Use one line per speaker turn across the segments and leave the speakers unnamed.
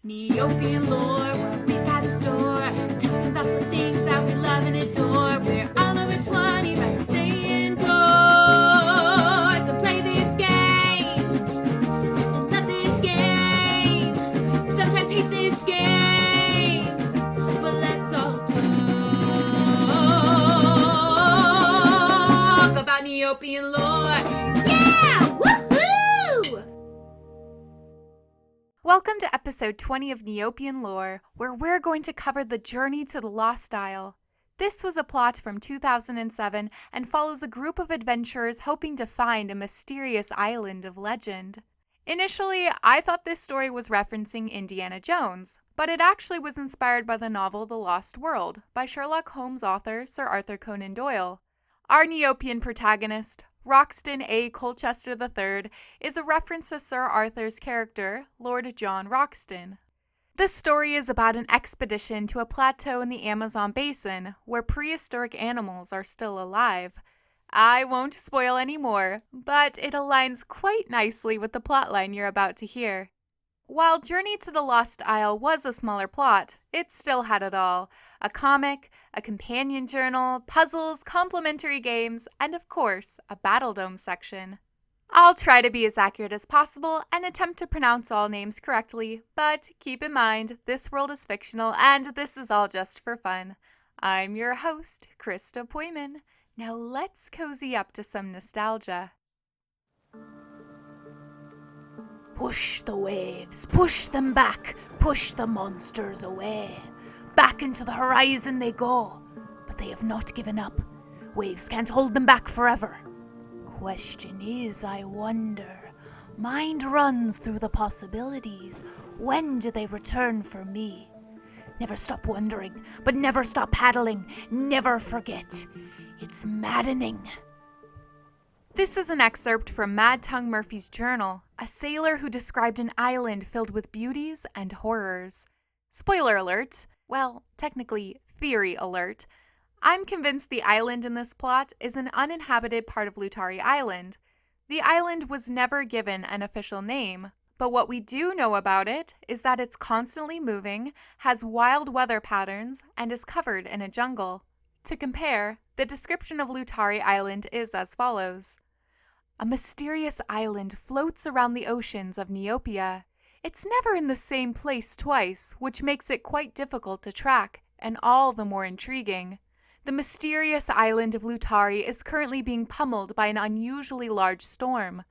Neopian lore, what we got in store. Talking about the things that we love and adore. We're all over 20, right? We stay indoors and play this game. And love this game. Sometimes hate this game. But let's all talk about Neopian lore. Yeah! Woohoo!
Welcome to episode 20 of Neopian Lore, where we're going to cover the journey to the Lost Isle. This was a plot from 2007 and follows a group of adventurers hoping to find a mysterious island of legend. Initially, I thought this story was referencing Indiana Jones, but it actually was inspired by the novel The Lost World by Sherlock Holmes author Sir Arthur Conan Doyle. Our Neopian protagonist, Roxton A. Colchester III, is a reference to Sir Arthur's character, Lord John Roxton. This story is about an expedition to a plateau in the Amazon basin where prehistoric animals are still alive. I won't spoil any more, but it aligns quite nicely with the plotline you're about to hear. While Journey to the Lost Isle was a smaller plot, it still had it all. A comic, a companion journal, puzzles, complimentary games, and of course, a Battle Dome section. I'll try to be as accurate as possible and attempt to pronounce all names correctly, but keep in mind, this world is fictional and this is all just for fun. I'm your host, Krista Poyman. Now let's cozy up to some nostalgia.
Push the waves, push them back, push the monsters away. Back into the horizon they go, but they have not given up. Waves can't hold them back forever. Question is, I wonder, mind runs through the possibilities. When do they return for me? Never stop wondering, but never stop paddling. Never forget. It's maddening.
This is an excerpt from Mad Tongue Murphy's journal, a sailor who described an island filled with beauties and horrors. Spoiler alert. Well, technically, theory alert. I'm convinced the island in this plot is an uninhabited part of Lutari Island. The island was never given an official name, but what we do know about it is that it's constantly moving, has wild weather patterns, and is covered in a jungle. To compare, the description of Lutari Island is as follows. A mysterious island floats around the oceans of Neopia. It's never in the same place twice, which makes it quite difficult to track, and all the more intriguing. The mysterious island of Lutari is currently being pummeled by an unusually large storm.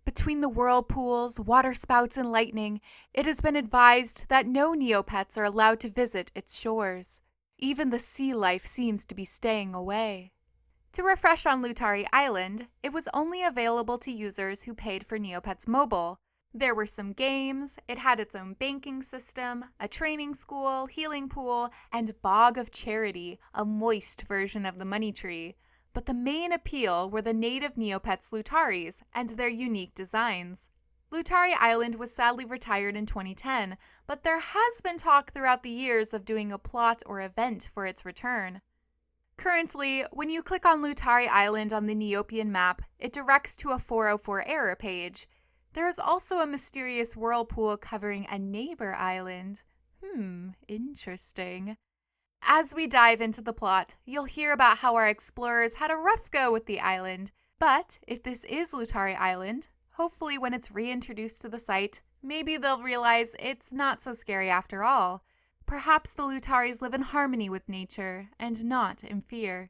Between the whirlpools, waterspouts, and lightning, it has been advised that no Neopets are allowed to visit its shores. Even the sea life seems to be staying away. To refresh on Lutari Island, it was only available to users who paid for Neopets Mobile. There were some games, it had its own banking system, a training school, healing pool, and Bog of Charity, a moist version of the money tree. But the main appeal were the native Neopets Lutaris and their unique designs. Lutari Island was sadly retired in 2010, but there has been talk throughout the years of doing a plot or event for its return. Currently, when you click on Lutari Island on the Neopian map, it directs to a 404 error page. There is also a mysterious whirlpool covering a neighbor island. Interesting. As we dive into the plot, you'll hear about how our explorers had a rough go with the island. But if this is Lutari Island, hopefully when it's reintroduced to the site, maybe they'll realize it's not so scary after all. Perhaps the Lutaris live in harmony with nature and not in fear.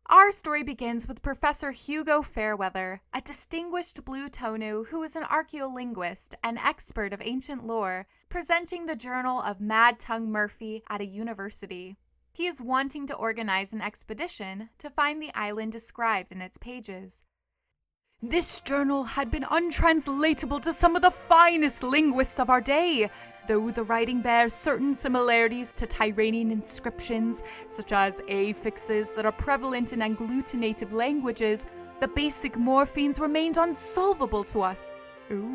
Our story begins with Professor Hugo Fairweather, a distinguished Blue Tonu who is an archaeolinguist and expert of ancient lore, presenting the journal of Mad Tongue Murphy at a university. He is wanting to organize an expedition to find the island described in its pages.
This journal had been untranslatable to some of the finest linguists of our day, though the writing bears certain similarities to Tyranian inscriptions, such as affixes that are prevalent in agglutinative languages. The basic morphemes remained unsolvable to us.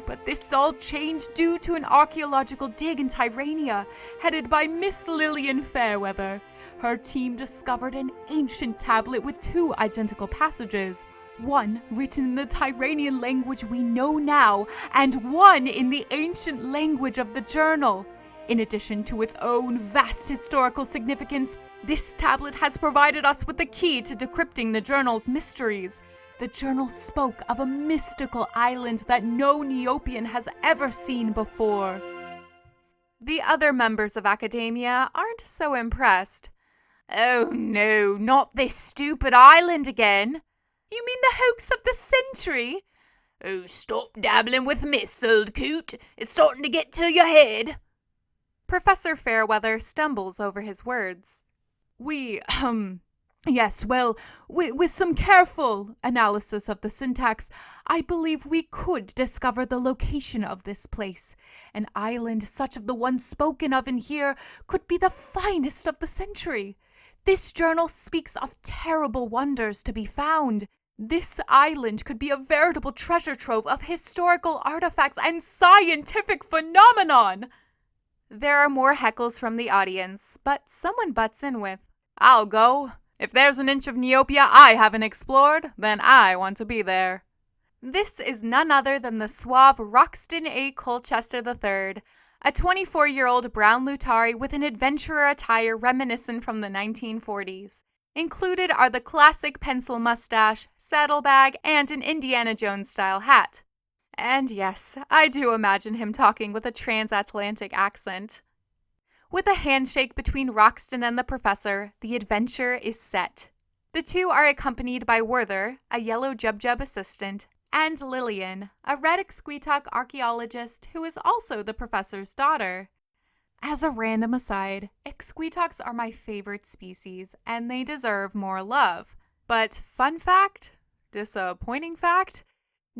But this all changed due to an archaeological dig in Tyrania, headed by Miss Lillian Fairweather. Her team discovered an ancient tablet with 2 identical passages,
one written in the Tyranian language we know now, and one in the ancient language of the journal. In addition to its own vast historical significance, this tablet has provided us with the key to decrypting the journal's mysteries. The journal spoke of a mystical island that no Neopian has ever seen before. The other members of academia aren't so impressed.
Oh no, not this stupid island again.
You mean the hoax of the century?
Oh, stop dabbling with myths, old coot. It's starting to get to your head.
Professor Fairweather stumbles over his words. Yes, well, with some careful analysis of the syntax, I believe we could discover the location of this place. An island such as the one spoken of in here could be the finest of the century. This journal speaks of terrible wonders to be found. This island could be a veritable treasure trove of historical artifacts and scientific phenomenon. There are more heckles from the audience, but someone butts in with, I'll go. If there's an inch of Neopia I haven't explored, then I want to be there. This is none other than the suave Roxton A. Colchester III, a 24-year-old brown Lutari with an adventurer attire reminiscent from the 1940s. Included are the classic pencil mustache, saddlebag, and an Indiana Jones-style hat. And yes, I do imagine him talking with a transatlantic accent. With a handshake between Roxton and the professor, the adventure is set. The two are accompanied by Werther, a yellow Jub-Jub assistant, and Lillian, a red Exqueetuck archaeologist who is also the professor's daughter. As a random aside, Exqueetucks are my favorite species, and they deserve more love. But fun fact? Disappointing fact?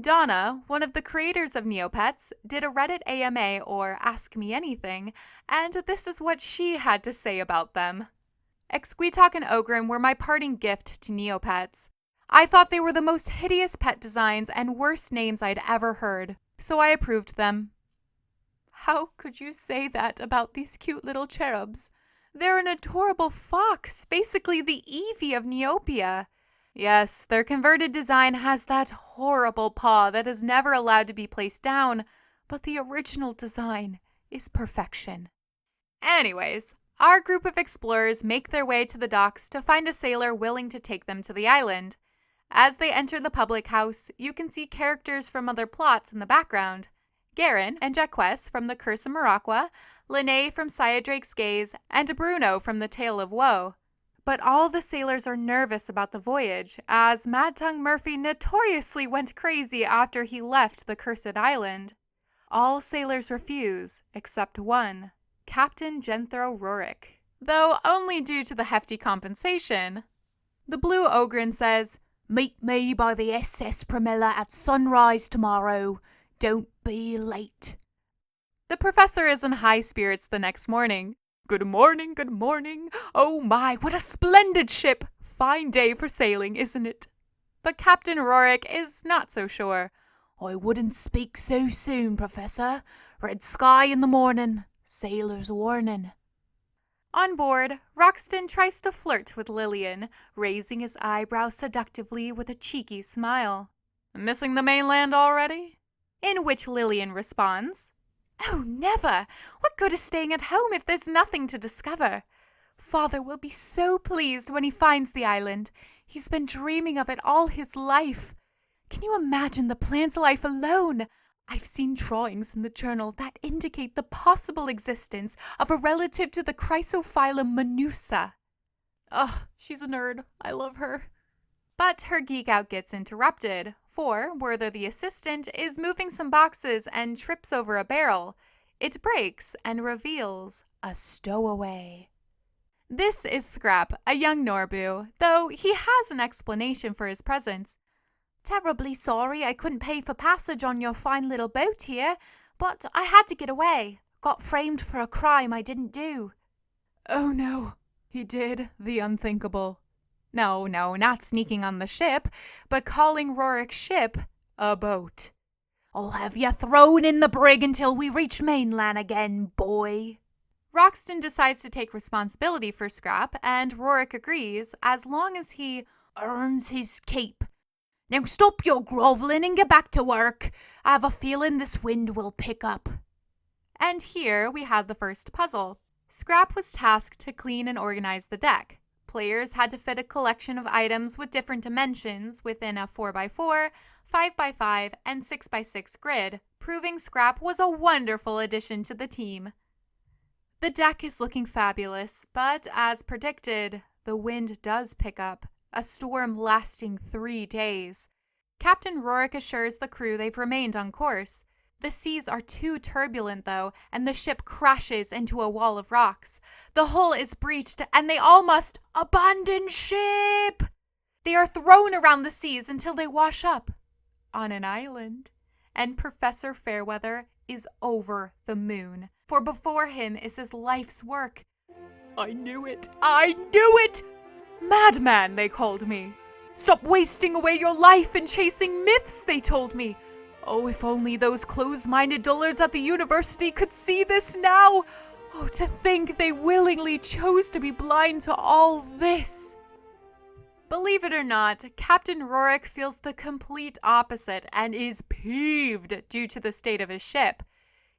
Donna, one of the creators of Neopets, did a Reddit AMA or Ask Me Anything, and this is what she had to say about them. Exqueetuck and Ogren were my parting gift to Neopets. I thought they were the most hideous pet designs and worst names I'd ever heard, so I approved them. How could you say that about these cute little cherubs? They're an adorable fox, basically the Eevee of Neopia. Yes, their converted design has that horrible paw that is never allowed to be placed down, but the original design is perfection. Anyways, our group of explorers make their way to the docks to find a sailor willing to take them to the island. As they enter the public house, you can see characters from other plots in the background. Garen and Jaques from The Curse of Maraqua, Lene from Saya Drake's Gaze, and Bruno from The Tale of Woe. But all the sailors are nervous about the voyage, as Mad Tongue Murphy notoriously went crazy after he left the Cursed Island. All sailors refuse, except one, Captain Jenthro Rorik, though only due to the hefty compensation. The Blue Ogren says, "Meet me by the SS Primella at sunrise tomorrow. Don't be late." The professor is in high spirits the next morning. Good morning, good morning. Oh my, what a splendid ship. Fine day for sailing, isn't it? But Captain Rorik is not so sure.
I wouldn't speak so soon, Professor. Red sky in the morning. Sailor's warning.
On board, Roxton tries to flirt with Lillian, raising his eyebrows seductively with a cheeky smile. Missing the mainland already? In which Lillian responds, "Oh, never! What good is staying at home if there's nothing to discover? Father will be so pleased when he finds the island. He's been dreaming of it all his life. Can you imagine the plant life alone? I've seen drawings in the journal that indicate the possible existence of a relative to the Chrysophilum Menusa." Ugh, she's a nerd. I love her. But her geek out gets interrupted, for Werther the assistant is moving some boxes and trips over a barrel. It breaks and reveals a stowaway. This is Scrap, a young Norbu, though he has an explanation for his presence. "Terribly sorry I couldn't pay for passage on your fine little boat here, but I had to get away. Got framed for a crime I didn't do." Oh no, he did the unthinkable. No, not sneaking on the ship, but calling Rorik's ship a boat.
"I'll have you thrown in the brig until we reach mainland again, boy."
Roxton decides to take responsibility for Scrap, and Rorik agrees as long as he
earns his keep. Now stop your grovelling and get back to work. I have a feeling this wind will pick up.
And here we have the first puzzle. Scrap was tasked to clean and organize the deck. Players had to fit a collection of items with different dimensions within a 4x4, 5x5, and 6x6 grid, proving Scrap was a wonderful addition to the team. The deck is looking fabulous, but as predicted, the wind does pick up, a storm lasting 3 days. Captain Rorik assures the crew they've remained on course. The seas are too turbulent, though, and the ship crashes into a wall of rocks. The hull is breached, and they all must abandon ship! They are thrown around the seas until they wash up on an island. And Professor Fairweather is over the moon, for before him is his life's work. I knew it! I knew it! Madman, they called me. Stop wasting away your life in chasing myths, they told me. Oh, if only those close-minded dullards at the university could see this now! Oh, to think they willingly chose to be blind to all this! Believe it or not, Captain Rorik feels the complete opposite and is peeved due to the state of his ship.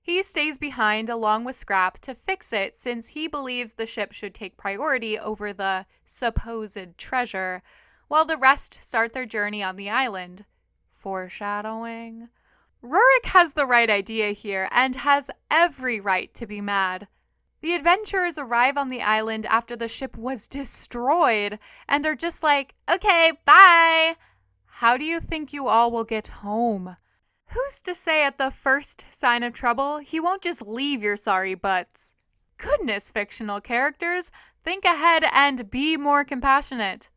He stays behind along with Scrap to fix it since he believes the ship should take priority over the supposed treasure, while the rest start their journey on the island. Foreshadowing. Rurik has the right idea here and has every right to be mad. The adventurers arrive on the island after the ship was destroyed and are just like, okay, bye. How do you think you all will get home? Who's to say at the first sign of trouble, he won't just leave your sorry butts? Goodness, fictional characters, think ahead and be more compassionate.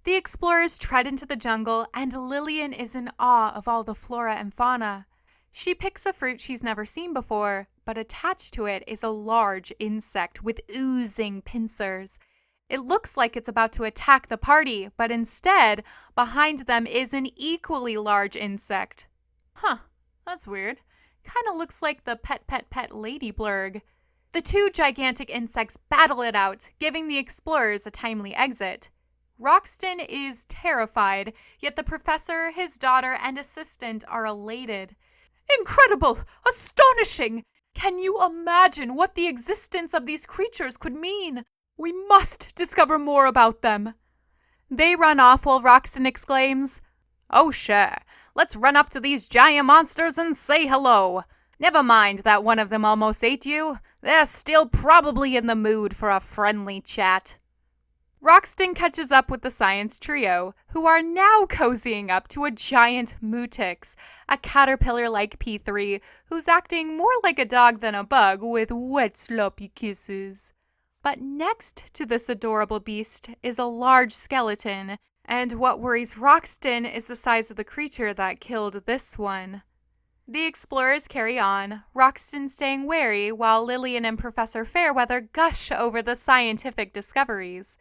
The explorers tread into the jungle, and Lillian is in awe of all the flora and fauna. She picks a fruit she's never seen before, but attached to it is a large insect with oozing pincers. It looks like it's about to attack the party, but instead, behind them is an equally large insect. Huh, that's weird. Kind of looks like the pet lady blurg. The two gigantic insects battle it out, giving the explorers a timely exit. Roxton is terrified, yet the professor, his daughter, and assistant are elated. Incredible! Astonishing! Can you imagine what the existence of these creatures could mean? We must discover more about them. They run off while Roxton exclaims, "Oh sure, let's run up to these giant monsters and say hello. Never mind that one of them almost ate you. They're still probably in the mood for a friendly chat." Roxton catches up with the science trio, who are now cozying up to a giant mutix, a caterpillar-like P3, who's acting more like a dog than a bug with wet sloppy kisses. But next to this adorable beast is a large skeleton, and what worries Roxton is the size of the creature that killed this one. The explorers carry on, Roxton staying wary while Lillian and Professor Fairweather gush over the scientific discoveries.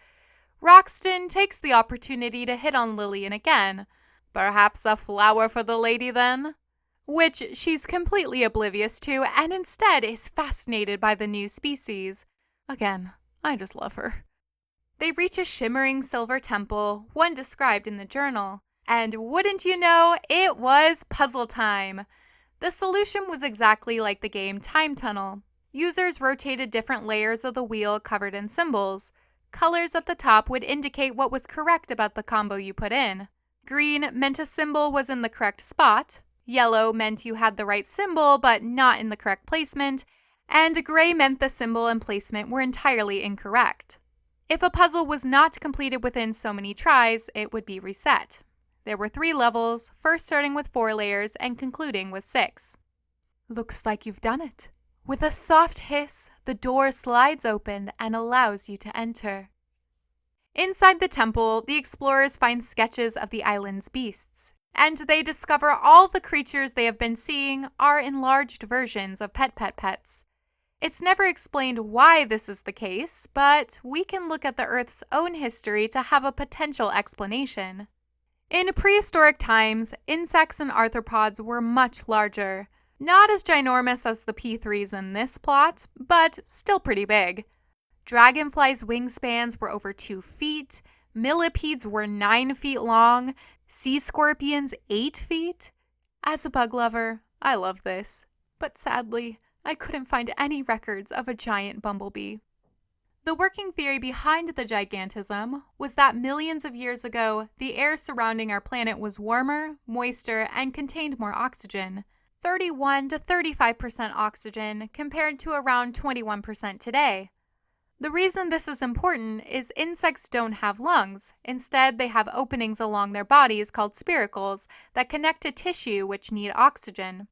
Roxton takes the opportunity to hit on Lillian again. Perhaps a flower for the lady, then? Which she's completely oblivious to and instead is fascinated by the new species. Again, I just love her. They reach a shimmering silver temple, one described in the journal. And wouldn't you know, it was puzzle time. The solution was exactly like the game Time Tunnel. Users rotated different layers of the wheel covered in symbols. Colors at the top would indicate what was correct about the combo you put in. Green meant a symbol was in the correct spot. Yellow meant you had the right symbol but not in the correct placement. And gray meant the symbol and placement were entirely incorrect. If a puzzle was not completed within so many tries, it would be reset. There were 3 levels, first starting with 4 layers and concluding with 6. Looks like you've done it. With a soft hiss, the door slides open and allows you to enter. Inside the temple, the explorers find sketches of the island's beasts, and they discover all the creatures they have been seeing are enlarged versions of pets. It's never explained why this is the case, but we can look at the Earth's own history to have a potential explanation. In prehistoric times, insects and arthropods were much larger. Not as ginormous as the P3s in this plot, but still pretty big. Dragonflies' wingspans were over 2 feet, millipedes were 9 feet long, Sea scorpions 8 feet? As a bug lover, I love this. But sadly, I couldn't find any records of a giant bumblebee. The working theory behind the gigantism was that millions of years ago, the air surrounding our planet was warmer, moister, and contained more oxygen. 31 to 35% oxygen compared to around 21% today. The reason this is important is insects don't have lungs. Instead, they have openings along their bodies called spiracles that connect to tissue which need oxygen.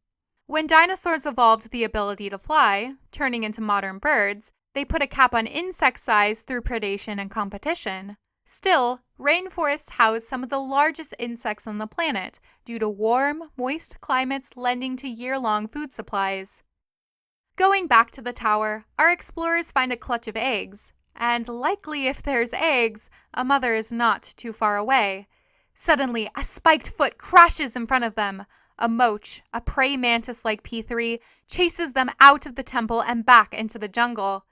When dinosaurs evolved the ability to fly, turning into modern birds, they put a cap on insect size through predation and competition. Still, rainforests house some of the largest insects on the planet due to warm, moist climates lending to year-long food supplies. Going back to the tower, our explorers find a clutch of eggs, and likely if there's eggs, a mother is not too far away. Suddenly, a spiked foot crashes in front of them. A moach, a prey mantis-like P3, chases them out of the temple and back into the jungle.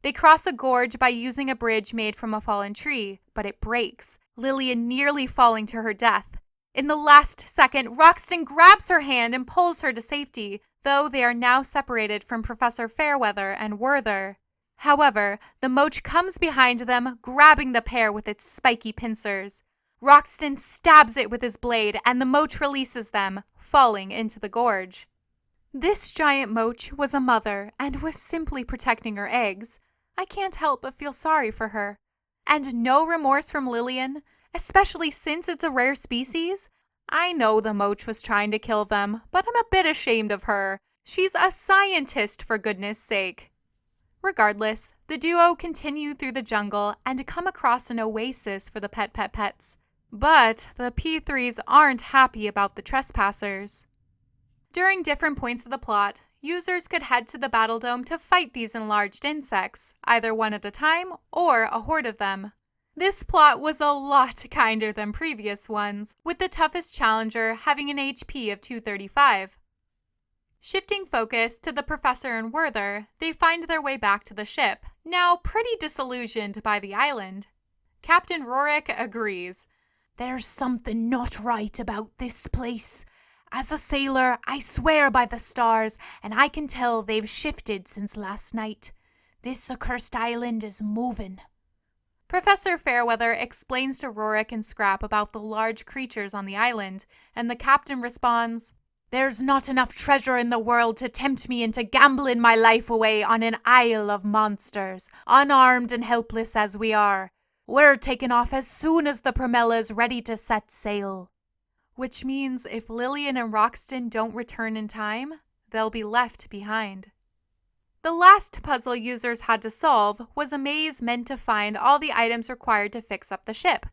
They cross a gorge by using a bridge made from a fallen tree, but it breaks, Lillian nearly falling to her death. In the last second, Roxton grabs her hand and pulls her to safety, though they are now separated from Professor Fairweather and Werther. However, the moach comes behind them, grabbing the pair with its spiky pincers. Roxton stabs it with his blade, and the moach releases them, falling into the gorge. This giant moach was a mother and was simply protecting her eggs. I can't help but feel sorry for her. And no remorse from Lillian, especially since it's a rare species. I know the moach was trying to kill them, but I'm a bit ashamed of her. She's a scientist, for goodness sake. Regardless, the duo continue through the jungle and come across an oasis for the pets. But the P3s aren't happy about the trespassers. During different points of the plot, users could head to the battle dome to fight these enlarged insects, either one at a time or a horde of them. This plot was a lot kinder than previous ones, with the toughest challenger having an HP of 235. Shifting focus to the professor and Werther, they find their way back to the ship, now pretty disillusioned by the island. Captain Rorik agrees.
There's something not right about this place. As a sailor, I swear by the stars, and I can tell they've shifted since last night. This accursed island is moving.
Professor Fairweather explains to Rorik and Scrap about the large creatures on the island, and the captain responds,
There's not enough treasure in the world to tempt me into gambling my life away on an isle of monsters, unarmed and helpless as we are. We're taking off as soon as the Promella's ready to set sail.
Which means if Lillian and Roxton don't return in time, they'll be left behind. The last puzzle users had to solve was a maze meant to find all the items required to fix up the ship.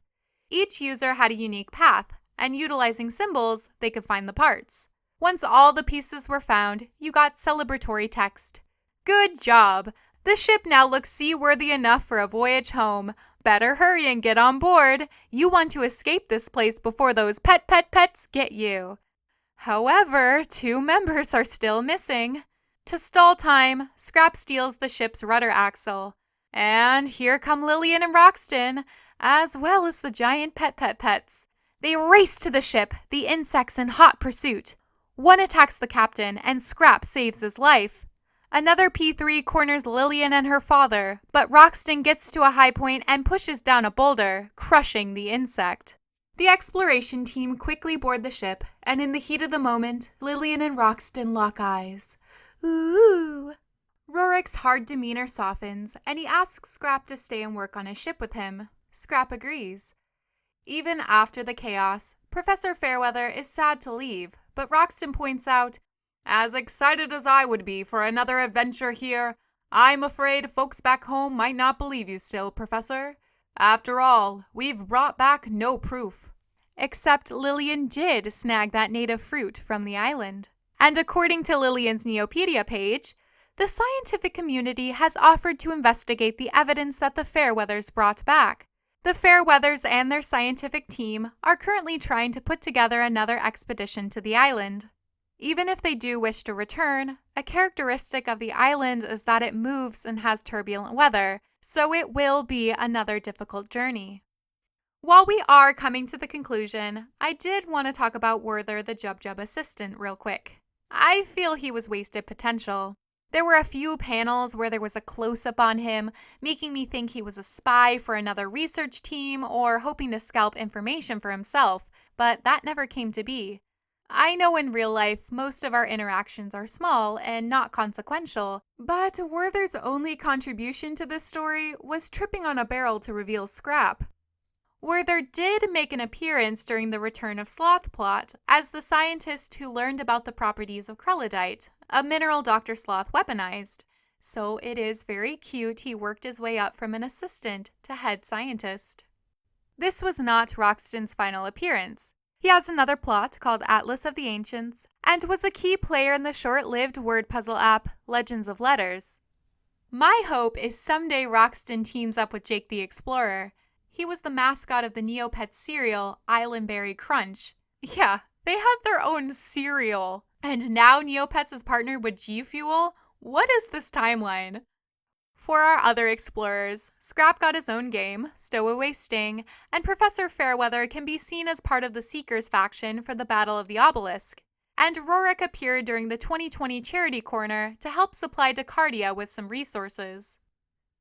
Each user had a unique path, and utilizing symbols, they could find the parts. Once all the pieces were found, you got celebratory text. Good job! The ship now looks seaworthy enough for a voyage home. Better hurry and get on board. You want to escape this place before those pets get you. However, 2 members are still missing. To stall time, Scrap steals the ship's rudder axle. And here come Lillian and Roxton, as well as the giant pets. They race to the ship, the insects in hot pursuit. One attacks the captain, and Scrap saves his life. Another P3 corners Lillian and her father, but Roxton gets to a high point and pushes down a boulder, crushing the insect. The exploration team quickly board the ship, and in the heat of the moment, Lillian and Roxton lock eyes. Ooh! Rorik's hard demeanor softens, and he asks Scrap to stay and work on his ship with him. Scrap agrees. Even after the chaos, Professor Fairweather is sad to leave, but Roxton points out, As excited as I would be for another adventure here, I'm afraid folks back home might not believe you still, Professor. After all, we've brought back no proof. Except Lillian did snag that native fruit from the island. And according to Lillian's Neopedia page, the scientific community has offered to investigate the evidence that the Fairweathers brought back. The Fairweathers and their scientific team are currently trying to put together another expedition to the island. Even if they do wish to return, a characteristic of the island is that it moves and has turbulent weather, so it will be another difficult journey. While we are coming to the conclusion, I did want to talk about Werther the Jub assistant real quick. I feel he was wasted potential. There were a few panels where there was a close-up on him, making me think he was a spy for another research team or hoping to scalp information for himself, but that never came to be. I know in real life, most of our interactions are small and not consequential, but Werther's only contribution to this story was tripping on a barrel to reveal scrap. Werther did make an appearance during the Return of Sloth plot as the scientist who learned about the properties of krellidite, a mineral Dr. Sloth weaponized. So it is very cute he worked his way up from an assistant to head scientist. This was not Roxton's final appearance. He has another plot called Atlas of the Ancients and was a key player in the short-lived word puzzle app Legends of Letters. My hope is someday Roxton teams up with Jake the Explorer. He was the mascot of the Neopets cereal, Islandberry Crunch. Yeah, they have their own cereal. And now Neopets is partnered with G Fuel? What is this timeline? For our other explorers, Scrap got his own game, Stowaway Sting, and Professor Fairweather can be seen as part of the Seekers faction for the Battle of the Obelisk. And Rorik appeared during the 2020 Charity Corner to help supply Descardia with some resources.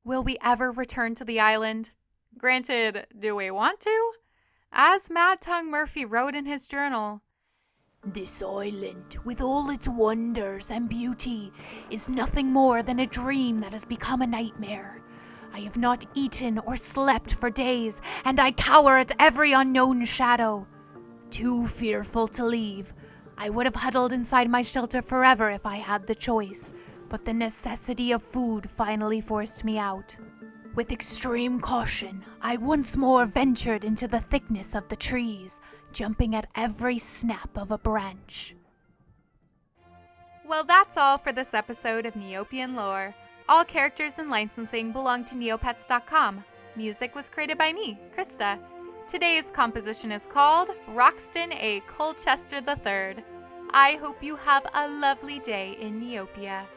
Will we ever return to the island? Granted, do we want to? As Mad Tongue Murphy wrote in his journal,
"This island, with all its wonders and beauty, is nothing more than a dream that has become a nightmare. I have not eaten or slept for days, and I cower at every unknown shadow. Too fearful to leave, I would have huddled inside my shelter forever if I had the choice, but the necessity of food finally forced me out. With extreme caution, I once more ventured into the thickness of the trees, jumping at every snap of a branch."
Well, that's all for this episode of Neopian Lore. All characters and licensing belong to Neopets.com. Music was created by me, Krista. Today's composition is called Roxton A. Colchester III. I hope you have a lovely day in Neopia.